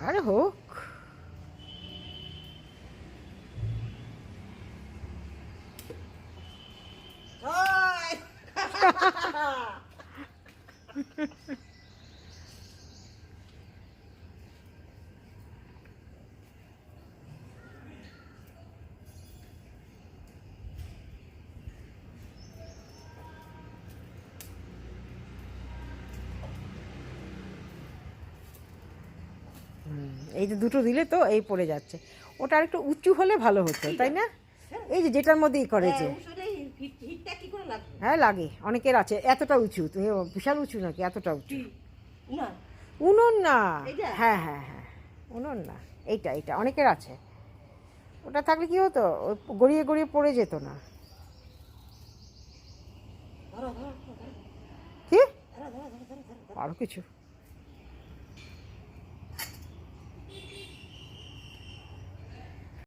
আরে হোক। এই যে দুটো দিলে তো এই পড়ে যাচ্ছে, ওটা আর একটু উঁচু হলে ভালো হতো, তাই না? এই যে যেটার মধ্যেই করেছে। হ্যাঁ লাগে, অনেকের আছে এতটা উঁচু, তুমি বিশাল উঁচু নাকি এতটা উঁচু? উনুন না, হ্যাঁ হ্যাঁ হ্যাঁ, উনুন না, এইটা এইটা অনেকের আছে। ওটা থাকলে কি হতো, গড়িয়ে গড়িয়ে পড়ে যেত না। কি আরো কিছু